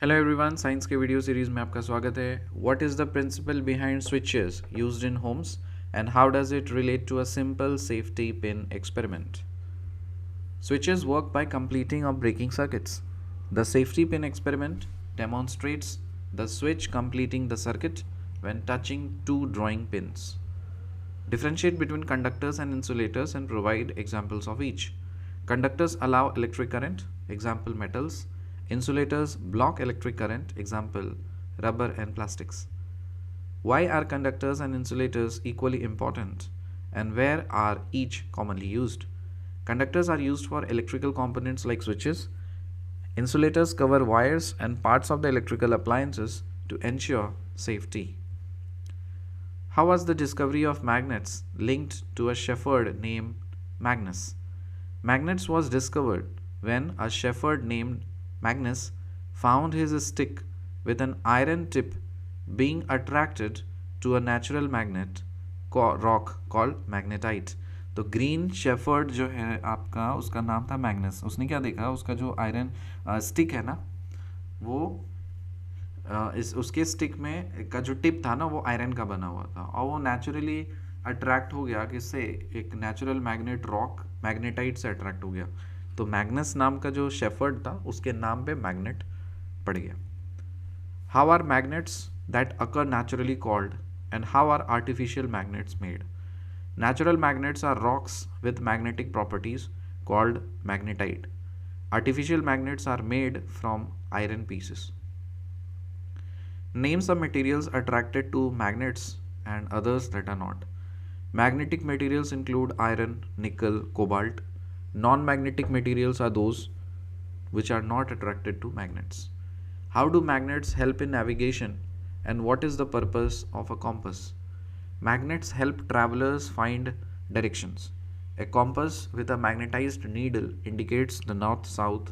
Hello everyone, science के video series में आपका स्वागत है। What is the principle behind switches used in homes and how does it relate to a simple safety pin experiment? Switches work by completing or breaking circuits. The safety pin experiment demonstrates the switch completing the circuit when touching two drawing pins. Differentiate between conductors and insulators and provide examples of each. Conductors allow electric current, example metals. Insulators block electric current, example rubber and plastics. Why are conductors and insulators equally important and where are each commonly used? Conductors are used for electrical components like switches. Insulators cover wires and parts of the electrical appliances to ensure safety. How was the discovery of magnets linked to a shepherd named Magnus? Magnets was discovered when a shepherd named Magnus found his stick with an iron tip being attracted to a natural magnet rock called magnetite. तो green shepherd जो है आपका, उसका नाम था Magnus. उसने क्या देखा, उसका जो आयरन स्टिक है ना, वो इस उसके स्टिक में का जो टिप था ना, वो आयरन का बना हुआ था और वो नेचुरली अट्रैक्ट हो गया किससे, एक नेचुरल मैग्नेट रॉक मैग्नेटाइट से अट्रैक्ट हो गया। तो मैग्नस नाम का जो शेफर्ड था, उसके नाम पे मैग्नेट पड़ गया। How are magnets that occur naturally called and how are artificial magnets made? Natural magnets are rocks with magnetic properties called magnetite. Artificial magnets are made from iron pieces. Name some materials attracted to magnets and others that are not. Magnetic materials include iron, nickel, cobalt. Non-magnetic materials are those which are not attracted to magnets. How do magnets help in navigation and what is the purpose of a compass? Magnets help travelers find directions. A compass with a magnetized needle indicates the north-south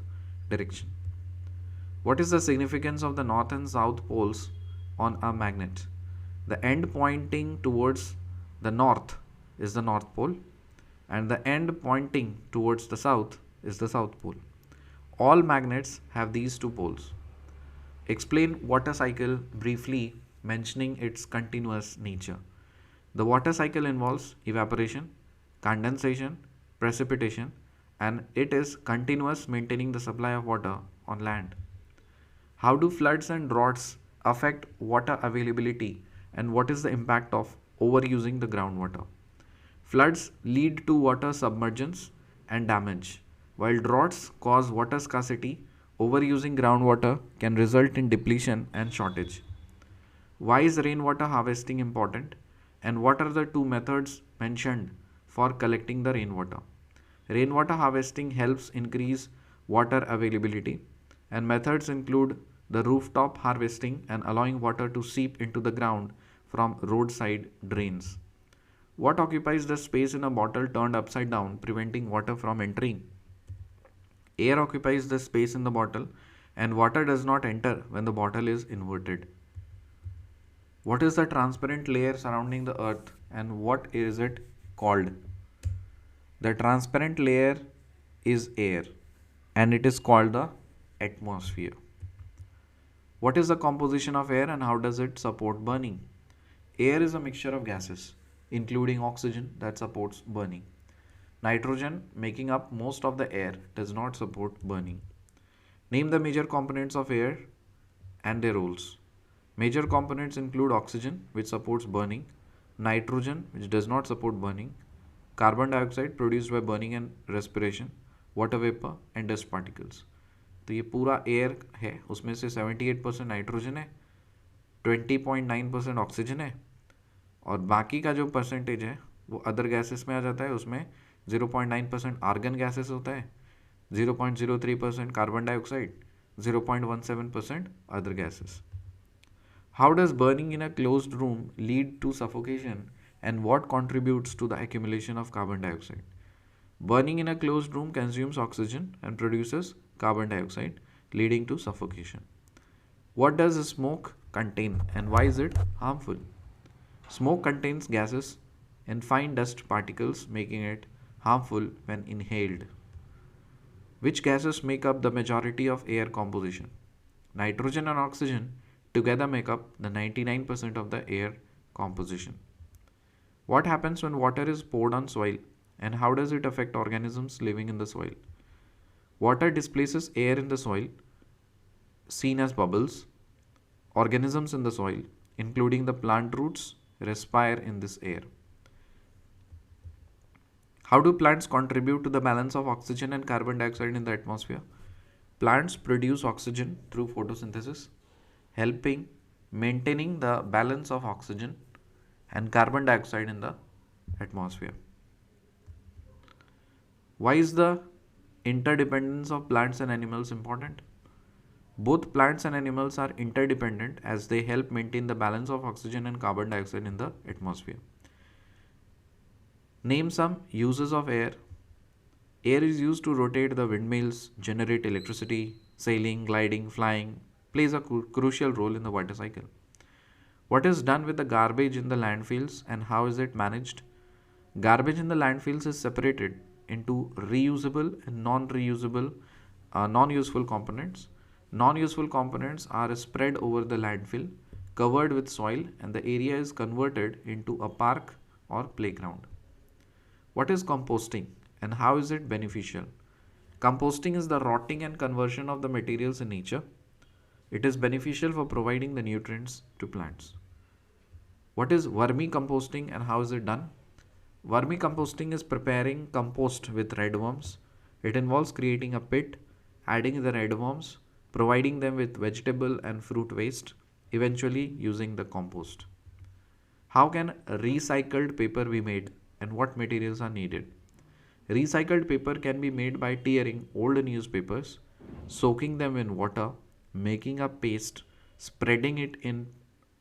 direction. What is the significance of the north and south poles on a magnet? The end pointing towards the north is the north pole and the end pointing towards the south is the south pole. All magnets have these two poles. Explain water cycle briefly, mentioning its continuous nature. The water cycle involves evaporation, condensation, precipitation, and it is continuous, maintaining the supply of water on land. How do floods and droughts affect water availability and what is the impact of overusing the groundwater? Floods lead to water submergence and damage, while droughts cause water scarcity. Overusing groundwater can result in depletion and shortage. Why is rainwater harvesting important? And what are the two methods mentioned for collecting the rainwater? Rainwater harvesting helps increase water availability, and methods include the rooftop harvesting and allowing water to seep into the ground from roadside drains. What occupies the space in a bottle turned upside down, preventing water from entering? Air occupies the space in the bottle, and water does not enter when the bottle is inverted. What is the transparent layer surrounding the earth and what is it called? The transparent layer is air and it is called the atmosphere. What is the composition of air and how does it support burning? Air is a mixture of gases, including oxygen, that supports burning. Nitrogen, making up most of the air, does not support burning. Name the major components of air and their roles. Major components include oxygen, which supports burning, nitrogen, which does not support burning, carbon dioxide produced by burning and respiration, water vapor and dust particles. तो ये पूरा air है, उसमें से 78% nitrogen है, 20.9% oxygen है और बाकी का जो परसेंटेज है वो अदर गैसेस में आ जाता है। उसमें 0.9% आर्गन गैसेस होता है, 0.03% carbon dioxide, 0.17% other gases. How does burning in a closed room lead to suffocation and what contributes to the accumulation of carbon dioxide? Burning in a closed room consumes oxygen and produces carbon dioxide, leading to suffocation. What does smoke contain and why is it harmful? Smoke contains gases and fine dust particles, making it harmful when inhaled. Which gases make up the majority of air composition? Nitrogen and oxygen together make up the 99% of the air composition. What happens when water is poured on soil and how does it affect organisms living in the soil? Water displaces air in the soil, seen as bubbles. Organisms in the soil, including the plant roots, respire in this air. How do plants contribute to the balance of oxygen and carbon dioxide in the atmosphere? Plants produce oxygen through photosynthesis, helping maintaining the balance of oxygen and carbon dioxide in the atmosphere. Why is the interdependence of plants and animals important? Both plants and animals are interdependent as they help maintain the balance of oxygen and carbon dioxide in the atmosphere. Name some uses of air. Air is used to rotate the windmills, generate electricity, sailing, gliding, flying, plays a crucial role in the water cycle. What is done with the garbage in the landfills and how is it managed? Garbage in the landfills is separated into reusable and non-useful components. Non-useful components are spread over the landfill, covered with soil, and the area is converted into a park or playground. What is composting and how is it beneficial? Composting is the rotting and conversion of the materials in nature. It is beneficial for providing the nutrients to plants. What is vermicomposting and how is it done? Vermicomposting is preparing compost with red worms. It involves creating a pit, adding the red worms, providing them with vegetable and fruit waste, eventually using the compost. How can recycled paper be made and what materials are needed? Recycled paper can be made by tearing old newspapers, soaking them in water, making a paste, spreading it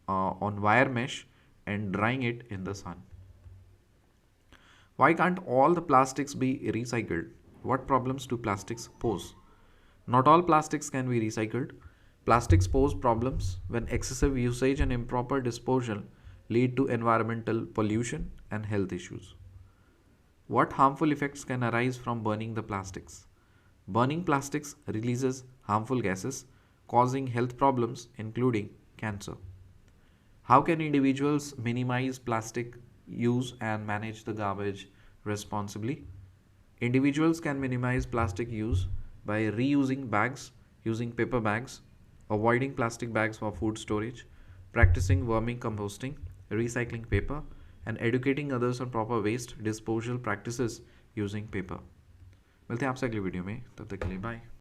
on wire mesh, and drying it in the sun. Why can't all the plastics be recycled? What problems do plastics pose? Not all plastics can be recycled. Plastics pose problems when excessive usage and improper disposal lead to environmental pollution and health issues. What harmful effects can arise from burning the plastics? Burning plastics releases harmful gases, causing health problems including cancer. How can individuals minimize plastic use and manage the garbage responsibly? Individuals can minimize plastic use by reusing bags, using paper bags, avoiding plastic bags for food storage, practicing vermicomposting, recycling paper, and educating others on proper waste disposal practices using paper. मिलते हैं आपसे अगली video में, तब तक के लिए bye.